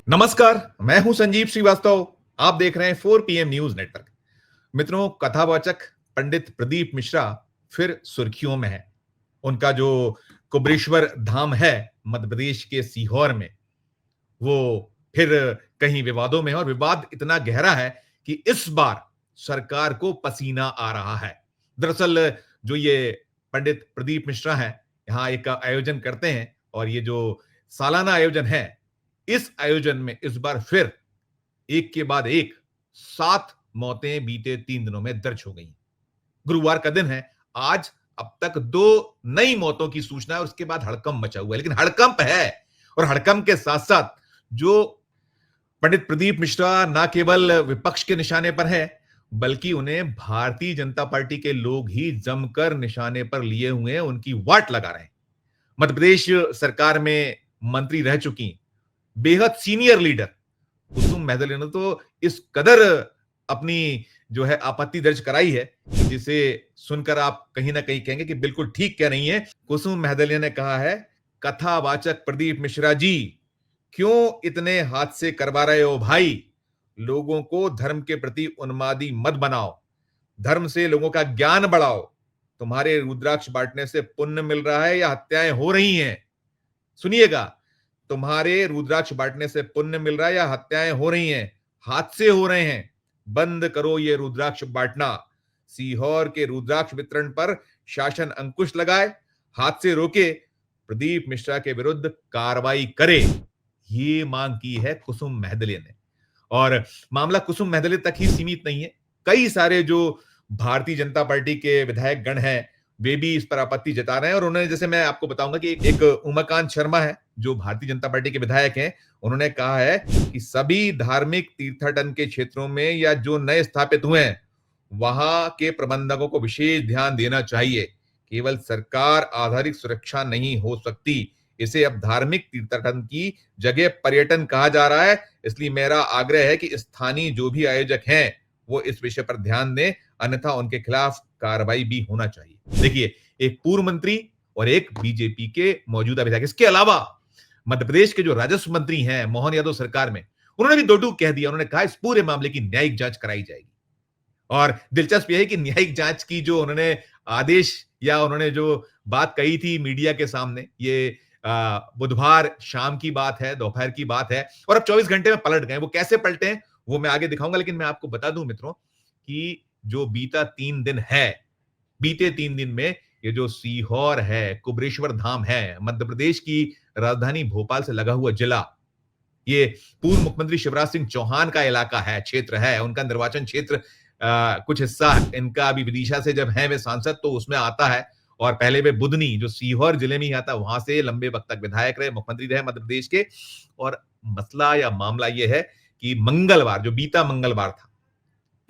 नमस्कार, मैं हूं संजीव श्रीवास्तव। आप देख रहे हैं 4 पीएम न्यूज नेटवर्क। मित्रों, कथावाचक पंडित प्रदीप मिश्रा फिर सुर्खियों में है। उनका जो कुबरेश्वर धाम है मध्य प्रदेश के सीहोर में, वो फिर कहीं विवादों में है और विवाद इतना गहरा है कि इस बार सरकार को पसीना आ रहा है। दरअसल जो ये पंडित प्रदीप मिश्रा हैं, यहाँ एक आयोजन करते हैं और ये जो सालाना आयोजन है, इस आयोजन में इस बार फिर एक के बाद एक 7 मौतें बीते 3 दिनों में दर्ज हो गई। गुरुवार का दिन है। आज अब तक 2 नई मौतों की सूचना है और उसके बाद हड़कंप मचा हुआ है। लेकिन हड़कंप है और हड़कंप के साथ-साथ जो पंडित प्रदीप मिश्रा ना केवल विपक्ष के निशाने पर है, बल्कि उन्हें भारतीय जनता पार्टी के लोग ही जमकर निशाने पर लिए हुए हैं, उनकी वाट लगा रहे हैं। मध्य प्रदेश सरकार में मंत्री रह चुकी बेहद सीनियर लीडर कुसुम महदले ने तो इस कदर अपनी जो है आपत्ति दर्ज कराई है, जिसे सुनकर आप कहीं ना कहीं कहेंगे कि बिल्कुल ठीक कह रही हैं। कुसुम महदले ने कहा है, कथावाचक प्रदीप मिश्रा जी, क्यों इतने हादसे करवा रहे हो भाई? लोगों को धर्म के प्रति उन्मादी मत बनाओ, धर्म से लोगों का ज्ञान बढ़ाओ। तुम्हारे रुद्राक्ष बांटने से पुण्य मिल रहा है या हत्याएं हो रही हैं? सुनिएगा, तुम्हारे रुद्राक्ष बांटने से पुण्य मिल रहा है या हत्याएं हो रही हैं? हादसे हो रहे हैं। बंद करो ये रुद्राक्ष बांटना। सीहोर के रुद्राक्ष वितरण पर शासन अंकुश लगाए, हादसे रोके, प्रदीप मिश्रा के विरुद्ध कार्रवाई करे। ये मांग की है कुसुम महदले ने। और मामला कुसुम महदले तक ही सीमित नहीं है। कई सारे जो भारतीय जनता पार्टी के विधायक गण हैं, वे भी इस पर आपत्ति जता रहे हैं और उन्होंने, जैसे मैं आपको बताऊंगा कि एक उमाकांत शर्मा है जो भारतीय जनता पार्टी के विधायक हैं, उन्होंने कहा है कि सभी धार्मिक तीर्थाटन के क्षेत्रों में या जो नए स्थापित हुए हैं, वहां के प्रबंधकों को विशेष ध्यान देना चाहिए। केवल सरकार आधारित सुरक्षा नहीं हो सकती, इसे अब धार्मिक तीर्थाटन की जगह पर्यटन कहा जा रहा है। इसलिए मेरा आग्रह है कि स्थानीय जो भी आयोजक हैं, वो इस विषय पर ध्यान दें, अन्यथा उनके खिलाफ कार्रवाई भी होना चाहिए। देखिए, एक पूर्व मंत्री और एक बीजेपी के मौजूदा विधायक, इसके अलावा मध्य प्रदेश के जो राजस्व मंत्री हैं मोहन यादव सरकार में, उन्होंने भी दो टूक कह दिया। उन्होंने कहा इस पूरे मामले की न्यायिक जांच कराई जाएगी। और दिलचस्प यह है कि न्यायिक जांच की जो उन्होंने आदेश या उन्होंने जो बात कही थी मीडिया के सामने, ये बुधवार शाम की बात है, दोपहर की बात है और अब 24 घंटे में पलट गए। वो कैसे पलटे हैं वो मैं आगे दिखाऊंगा, लेकिन मैं आपको बता दूं मित्रों कि जो बीते 3 दिन में ये जो सीहोर है, कुबरेश्वर धाम है, मध्य प्रदेश की राजधानी भोपाल से लगा हुआ जिला, ये पूर्व मुख्यमंत्री शिवराज सिंह चौहान का इलाका है, क्षेत्र है, उनका निर्वाचन क्षेत्र। कुछ हिस्सा इनका अभी विदिशा से जब है वे सांसद तो उसमें आता है और पहले वे बुधनी जो सीहोर जिले में ही आता, वहां से लंबे वक्त तक विधायक रहे, मुख्यमंत्री रहे मध्य प्रदेश के। और मसला या मामला यह है कि मंगलवार, जो बीता मंगलवार था,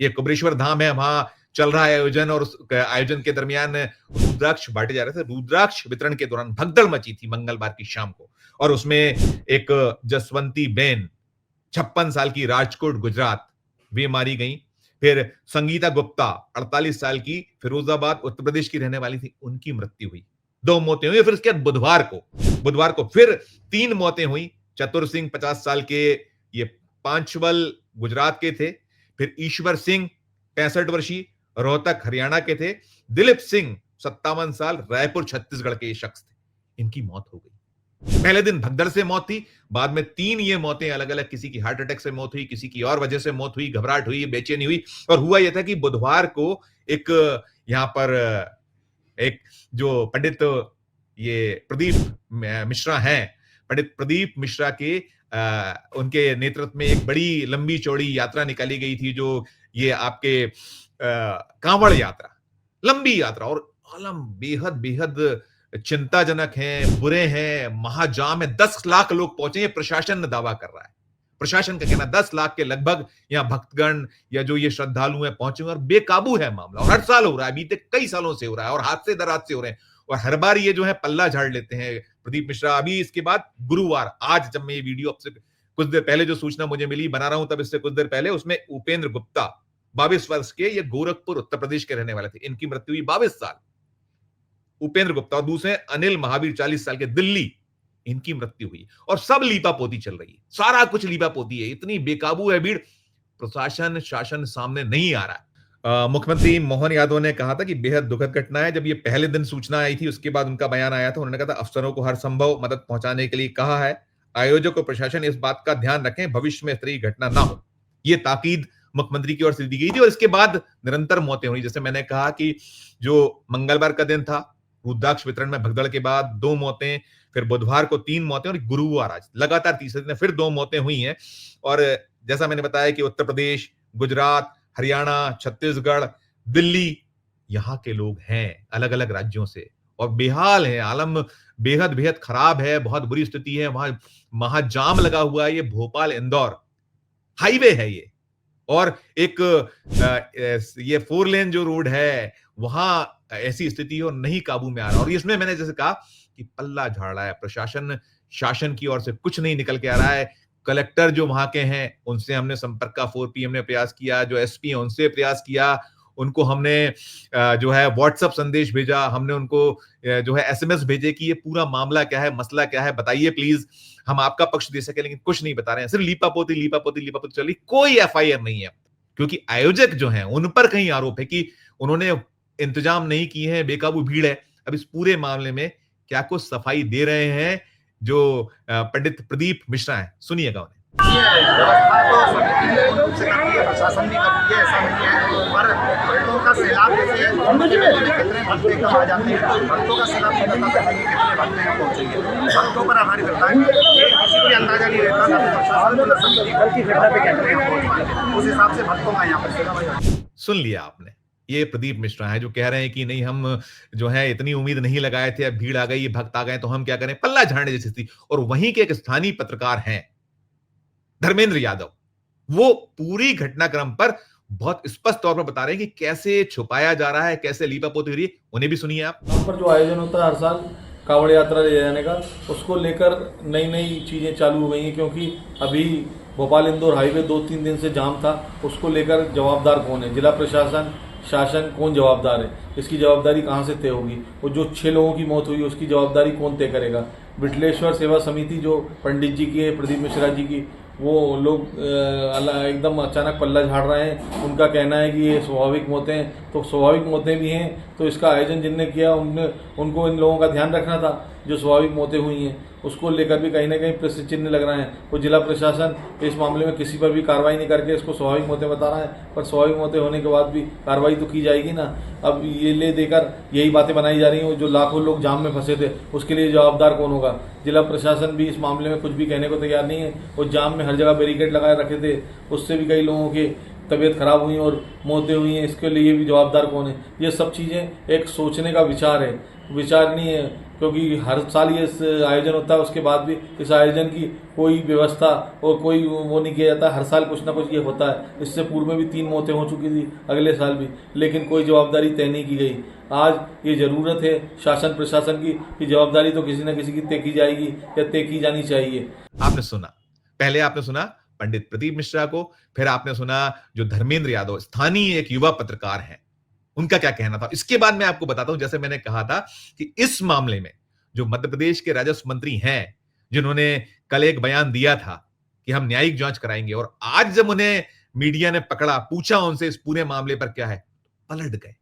ये कुबरेश्वर धाम है, वहां चल रहा है आयोजन और उस आयोजन के दरमियान रुद्राक्ष बांटे जा रहे थे। रुद्राक्ष वितरण के दौरान भगदड़ मची थी मंगलवार की शाम को और उसमें एक जसवंती बेन 56 साल की, राजकोट गुजरात, वे मारी गई। फिर संगीता गुप्ता 48 साल की, फिरोजाबाद उत्तर प्रदेश की रहने वाली थी, उनकी मृत्यु हुई। 2 मौतें हुई। फिर उसके बाद बुधवार को फिर 3 मौतें हुई। चतुर सिंह 50 साल के, ये पांचवल गुजरात के थे। फिर ईश्वर सिंह 65 वर्षीय, रोहतक हरियाणा के थे। दिलीप सिंह 57 साल, रायपुर छत्तीसगढ़ के ये शख्स थे। इनकी मौत हो गई। पहले दिन भगदड़ से मौत थी, बाद में 3 ये मौतें अलग अलग, किसी की हार्ट अटैक से मौत हुई, किसी की और वजह से मौत हुई, घबराहट हुई, बेचैनी हुई। और हुआ यह था कि बुधवार को एक यहां पर एक जो पंडित ये प्रदीप मिश्रा हैं, पंडित प्रदीप मिश्रा के उनके नेतृत्व में एक बड़ी लंबी चौड़ी यात्रा निकाली गई थी, जो ये आपके कांवड़ यात्रा, लंबी यात्रा, और आलम बेहद बेहद चिंताजनक हैं, बुरे हैं, महाजाम है। 10 लाख लोग पहुंचे, ये प्रशासन दावा कर रहा है। प्रशासन का कहना 10 लाख के लगभग यहाँ भक्तगण या जो ये श्रद्धालु हैं पहुंचे और बेकाबू है मामला। और हर साल हो रहा है, बीते कई सालों से हो रहा है और हादसे दर हादसे हो रहे हैं और हर बार ये जो है पल्ला झाड़ लेते हैं प्रदीप मिश्रा। अभी इसके बाद गुरुवार, आज जब मैं ये वीडियो आपसे कुछ देर पहले जो सूचना मुझे मिली बना रहा हूं, तब इससे कुछ देर पहले उसमें उपेंद्र गुप्ता 22 वर्ष के, ये गोरखपुर उत्तर प्रदेश के रहने वाले थे, इनकी मृत्यु हुई। 22 साल उपेंद्र गुप्ता। और दूसरे अनिल महावीर 40 साल के, दिल्ली इनकी मृत्यु हुई और सब लीपापोती चल रही है, सारा कुछ लीपापोती है, इतनी बेकाबू है भीड़, प्रशासन शासन सामने नहीं आ रहा है। मुख्यमंत्री मोहन यादव ने कहा था कि बेहद दुखद घटना है। जब ये पहले दिन सूचना आई थी उसके बाद उनका बयान आया था, उन्होंने कहा था अफसरों को हर संभव मदद पहुंचाने के लिए कहा है, आयोजक और प्रशासन इस बात का ध्यान रखें भविष्य में इस तरह की घटना ना हो। ये ताकीद मुख्यमंत्री की ओर से दी गई थी और इसके बाद निरंतर मौतें हुई। जैसे मैंने कहा कि जो मंगलवार का दिन था, रुद्राक्ष वितरण में भगदड़ के बाद 2 मौतें, फिर बुधवार को 3 मौतें और गुरुवार आज लगातार तीसरे दिन फिर 2 मौतें हुई हैं। और जैसा मैंने बताया कि उत्तर प्रदेश, गुजरात, हरियाणा, छत्तीसगढ़, दिल्ली, यहां के लोग हैं अलग-अलग राज्यों से और बेहाल है, आलम बेहद बेहद खराब है, बहुत बुरी स्थिति है। वहां महाजाम लगा हुआ है, ये भोपाल इंदौर हाईवे है ये और एक ये 4 लेन जो रोड है वहां ऐसी स्थिति है और नहीं काबू में आ रहा। और इसमें मैंने जैसे कहा कि पल्ला झाड़ रहा है प्रशासन, शासन की ओर से कुछ नहीं निकल के आ रहा है। कलेक्टर जो वहां के हैं उनसे हमने संपर्क का 4 पीएम ने प्रयास किया, जो एसपी है उनसे प्रयास किया, उनको हमने जो है व्हाट्सएप संदेश भेजा, हमने उनको जो है एसएमएस भेजे कि ये पूरा मामला क्या है, मसला क्या है, बताइए प्लीज, हम आपका पक्ष दे सके, लेकिन कुछ नहीं बता रहे हैं। सिर्फ लीपापोती लीपापोती लीपापोती चल रही, कोई एफआईआर नहीं है, क्योंकि आयोजक जो हैं उन पर कहीं आरोप है कि उन्होंने इंतजाम नहीं किए हैं, बेकाबू भीड़ है। अब इस पूरे मामले में क्या कुछ सफाई दे रहे हैं जो पंडित प्रदीप मिश्रा हैं, सुनिएगा उन्हें। व्यवस्था तो समिति मूल रूप से करती है, प्रशासन भी करती है, ऐसा नहीं है। पर भक्तों का सैलाब जैसे उनके मेले में कितने भक्त एकदम आ जाते हैं, तो भक्तों का सैलाब नहीं बता सकते कि कितने भक्त यहाँ पहुँचेंगे। भक्तों पर आधारित रहता है, ये किसी को भी अंदाजा नहीं रहता, ना तो प्रशासन को ना समिति कल की घटना पे कहते हैं पहुँच पाएंगे, उस हिसाब से भक्तों का यहाँ पर सैलाब। सुन लिया आपने, ये प्रदीप मिश्रा है जो कह रहे हैं कि नहीं हम जो है इतनी उम्मीद नहीं लगाए थे, अब भीड़ आ गई, भक्त आ गए तो हम क्या करें, पल्ला झाड़ने जैसी स्थिति। और वहीं के एक स्थानीय पत्रकार हैं धर्मेंद्र यादव, वो पूरी घटनाक्रम पर बहुत स्पष्ट तौर पर बता रहे हैं कि कैसे छुपाया जा रहा है, कैसे लीपापोती हो रही है। उन्हें भी सुनिए आप। वहाँ पर जो आयोजन होता है हर साल कांवड़ यात्रा ले जाने का, उसको लेकर नई नई चीजें चालू हो गई हैं, क्योंकि अभी भोपाल इंदौर हाईवे 2-3 दिन से जाम था। उसको लेकर जवाबदार कौन है, जिला प्रशासन, शासन कौन जवाबदार है, इसकी जवाबदारी कहाँ से तय होगी, और जो 6 लोगों की मौत हुई उसकी जवाबदारी कौन तय करेगा। विठलेश्वर सेवा समिति जो पंडित जी की है, प्रदीप मिश्रा जी की, वो लोग एकदम अचानक पल्ला झाड़ रहे हैं। उनका कहना है कि ये स्वाभाविक मौतें हैं, तो स्वाभाविक मौतें भी हैं तो इसका आयोजन जिनने किया उनको इन लोगों का ध्यान रखना था। जो स्वाभाविक मौतें हुई हैं उसको लेकर भी कहीं ना कहीं प्रश्न चिन्ह लग रहे हैं। वो जिला प्रशासन इस मामले में किसी पर भी कार्रवाई नहीं करके इसको स्वाभाविक मौतें बता रहा है, पर स्वाभाविक मौतें होने के बाद भी कार्रवाई तो की जाएगी ना। अब ये ले देकर यही बातें बनाई जा रही हैं, जो लाखों लोग जाम में फंसे थे उसके लिए जवाबदार कौन होगा। जिला प्रशासन भी इस मामले में कुछ भी कहने को तैयार नहीं है। वो जाम में हर जगह बैरिकेड लगाए रखे थे, उससे भी कई लोगों की तबीयत खराब हुई और मौतें हुई हैं, इसके लिए भी जवाबदार कौन है। ये सब चीज़ें एक सोचने का विचार है, विचार नहीं है, क्योंकि हर साल ये आयोजन होता है, उसके बाद भी इस आयोजन की कोई व्यवस्था और कोई वो नहीं किया जाता। हर साल कुछ ना कुछ ये होता है। इससे पूर्व में भी 3 मौतें हो चुकी थी, अगले साल भी, लेकिन कोई जवाबदारी तय नहीं की गई। आज ये जरूरत है शासन प्रशासन की कि जवाबदारी तो किसी न किसी की तय की जाएगी या तय की जानी चाहिए। आपने सुना, पहले आपने सुना पंडित प्रदीप मिश्रा को, फिर आपने सुना जो धर्मेंद्र यादव स्थानीय एक युवा पत्रकार हैं, उनका क्या कहना था। इसके बाद मैं आपको बताता हूं, जैसे मैंने कहा था कि इस मामले में जो मध्य प्रदेश के राजस्व मंत्री हैं, जिन्होंने कल एक बयान दिया था कि हम न्यायिक जांच कराएंगे, और आज जब उन्हें मीडिया ने पकड़ा, पूछा उनसे इस पूरे मामले पर क्या है, पलट गए।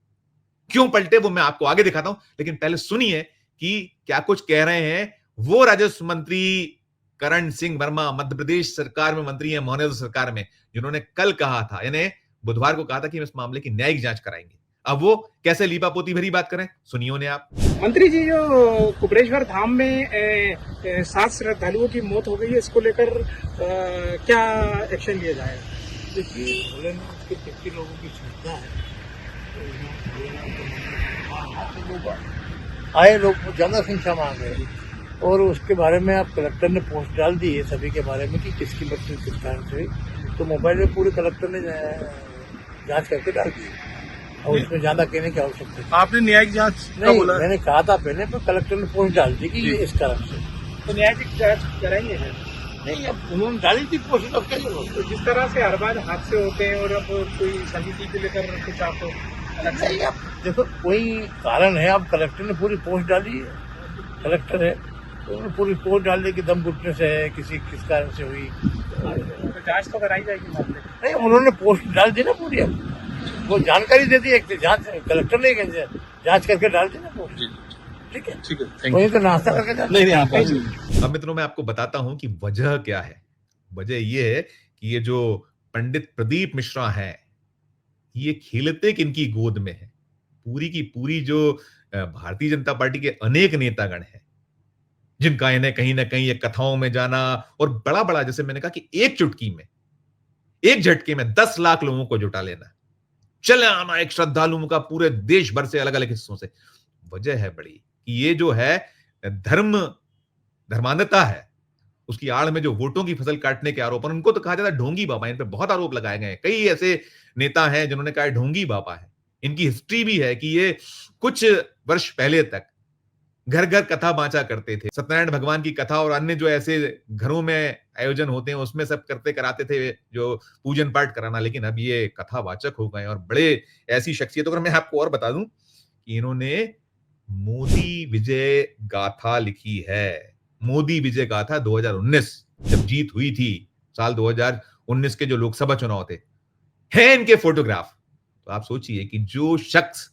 क्यों पलटे वो मैं आपको आगे दिखाता हूं, लेकिन पहले सुनिए कि क्या कुछ कह रहे हैं वो राजस्व मंत्री करण सिंह वर्मा, मध्य प्रदेश सरकार में मंत्री है, मोहन यादव सरकार में, जिन्होंने कल कहा था, यानी बुधवार को कहा था कि हम इस मामले की न्यायिक जांच कराएंगे। अब वो कैसे लीपापोती भरी बात करें, सुनिए उन्हें आप। मंत्री जी, जो कुबरेश्वर धाम में 7 श्रद्धालुओं की मौत हो गई है, इसको लेकर क्या एक्शन लिया जाएगा? देखिए, भोले में उसके 50 लोगों की श्रद्धा है, तो आए लोग ज्यादा संख्या में आ गए, और उसके बारे में आप कलेक्टर ने पोस्ट डाल दी है सभी के बारे में कि किसकी मृत्यु किस कारण से, तो मोबाइल में पूरे कलेक्टर ने जांच करके डाल दी, और उसमें ज्यादा कहने की आवश्यकता है। आपने न्यायिक जांच नहीं, मैंने कहा था पहले, पर कलेक्टर ने पोस्ट डाल दी कि ये इस कारण से, तो न्यायिक जांच कराएंगे? नहीं, अब उन्होंने डाली थी पोस्ट, अब क्या जरूरत। तो जिस तरह से हर बार हादसे होते हैं और अब कोई समिति को लेकर कुछ आपको नहीं, अब देखो कोई कारण है, अब कलेक्टर ने पूरी पोस्ट डाली है, कलेक्टर है, तो उन्होंने पूरी रिपोर्ट डालने की दम घुटने से है, किस कारण से हुई। तो जांच तो कराई जाएगी मामले की। नहीं, उन्होंने पोस्ट डाल दी ना पूरी, अब वो जानकारी दे दी, एक जांच कलेक्टर ने जांच करके डाल दी ना पोस्ट। ठीक है, वही तो नाश्ता करके जाते। अब मित्रों मैं आपको बताता हूं कि वजह क्या है। वजह ये है कि ये जो पंडित प्रदीप मिश्रा हैं, ये खेलते किनकी गोद में है। पूरी की पूरी जो भारतीय जनता पार्टी के अनेक नेतागण हैं, जिनका इन्हें कहीं ना कहीं ये कथाओं में जाना और बड़ा बड़ा, जैसे मैंने कहा कि एक चुटकी में, एक झटके में 10 लाख लोगों को जुटा लेना, चले आना एक श्रद्धालुओं का पूरे देश भर से, अलग अलग हिस्सों से। वजह है बड़ी कि ये जो है धर्मांधता है, उसकी आड़ में जो वोटों की फसल काटने के आरोप, और उनको तो कहा जाता है ढोंगी बाबा। इन पे बहुत आरोप लगाए गए हैं। कई ऐसे नेता हैं जिन्होंने कहा ढोंगी बाबा है। इनकी हिस्ट्री भी है कि ये कुछ वर्ष पहले तक घर घर कथा बांचा करते थे। सत्यनारायण भगवान की कथा और अन्य जो ऐसे घरों में आयोजन होते हैं उसमें सब करते कराते थे, जो पूजन पाठ कराना। लेकिन अब ये कथावाचक हो गए और बड़े ऐसी शख्सियतों। अगर मैं आपको और बता दूं कि इन्होंने मोदी विजय गाथा लिखी है। मोदी विजय गाथा 2019 जब जीत हुई थी, साल 2019 के जो लोकसभा चुनाव थे, हैं इनके फोटोग्राफ। तो आप सोचिए कि जो शख्स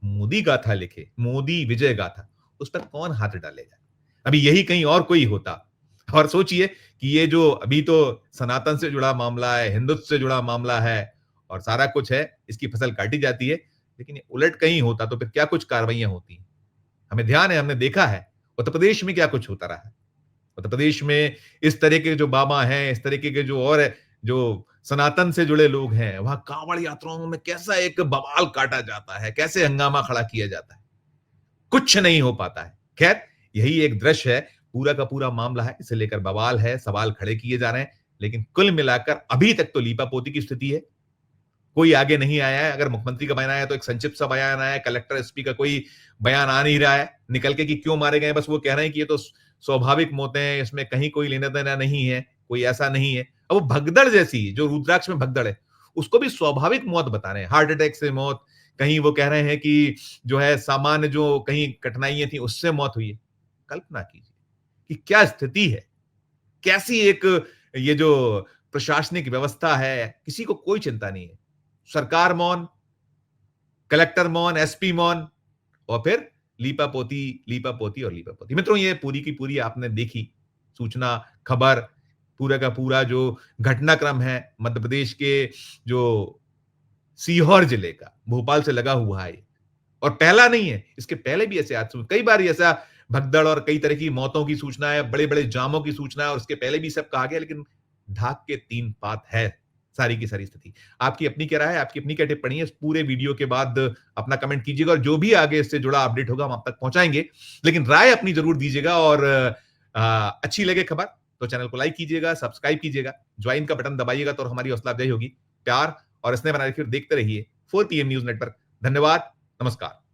मोदी गाथा लिखे, मोदी विजय गाथा, उस पर कौन हाथ डालेगा। अभी यही कहीं और कोई होता। और सोचिए कि ये जो अभी तो सनातन से जुड़ा मामला है, हिंदुत्व से जुड़ा मामला है और सारा कुछ है, इसकी फसल काटी जाती है। लेकिन ये उलट कहीं होता तो फिर क्या कुछ कार्रवाइयां होती। हमें ध्यान है, हमने देखा है उत्तर प्रदेश में क्या कुछ होता रहा है। उत्तर प्रदेश में इस तरह के जो बाबा हैं, इस तरीके के जो और जो सनातन से जुड़े लोग हैं, वहां कांवड़ यात्राओं में कैसा एक बवाल काटा जाता है, कैसे हंगामा खड़ा किया जाता है, कुछ नहीं हो पाता है। खैर, यही एक दृश्य है, पूरा का पूरा मामला है, इसे लेकर बवाल है, सवाल खड़े किए जा रहे हैं। लेकिन कुल मिलाकर अभी तक तो लीपापोती की स्थिति है। कोई आगे नहीं आया है। अगर मुख्यमंत्री का बयान आया तो एक संक्षिप्त सा बयान आया है, कलेक्टर एसपी का कोई बयान आ नहीं रहा है निकल के कि क्यों मारे गए। बस वो कह रहे हैं कि ये तो स्वाभाविक मौतें हैं, इसमें कहीं कोई लेना देना नहीं है, कोई ऐसा नहीं है। अब वो भगदड़ जैसी, जो रुद्राक्ष में भगदड़ है, उसको भी स्वाभाविक मौत बता रहे हैं, हार्ट अटैक से मौत। कहीं वो कह रहे हैं कि जो है सामान्य जो कहीं कठिनाइयां थी उससे मौत हुई है। कल्पना कीजिए कि क्या स्थिति है, कैसी एक ये जो प्रशासनिक व्यवस्था है, किसी को कोई चिंता नहीं है। सरकार मौन, कलेक्टर मौन, एसपी मौन, और फिर लीपापोती, लीपापोती और लीपापोती। मित्रों, ये पूरी की पूरी आपने देखी सूचना, खबर, पूरा का पूरा जो घटनाक्रम है मध्य प्रदेश के जो सीहोर जिले का, भोपाल से लगा हुआ है। और पहला नहीं है, इसके पहले भी ऐसे हादसे कई बार ऐसा भगदड़ और कई तरह की मौतों की सूचना है, बड़े बड़े जामों की सूचना है, और उसके पहले भी सब कहा गया। लेकिन ढाक के 3 पात है सारी की सारी स्थिति। आपकी अपनी क्या राय है, आपकी अपनी क्या टिप्पणी है, इस पूरे वीडियो के बाद अपना कमेंट कीजिएगा, और जो भी आगे इससे जुड़ा अपडेट होगा हम आप तक पहुंचाएंगे। लेकिन राय अपनी जरूर दीजिएगा, और अच्छी लगे खबर तो चैनल को लाइक कीजिएगा, सब्सक्राइब कीजिएगा, ज्वाइन का बटन दबाइएगा तो हमारी हौसला अफजाई होगी। प्यार और स्नेह बनाए फिर देखते रहिए 4 PM न्यूज नेटवर्क। धन्यवाद, नमस्कार।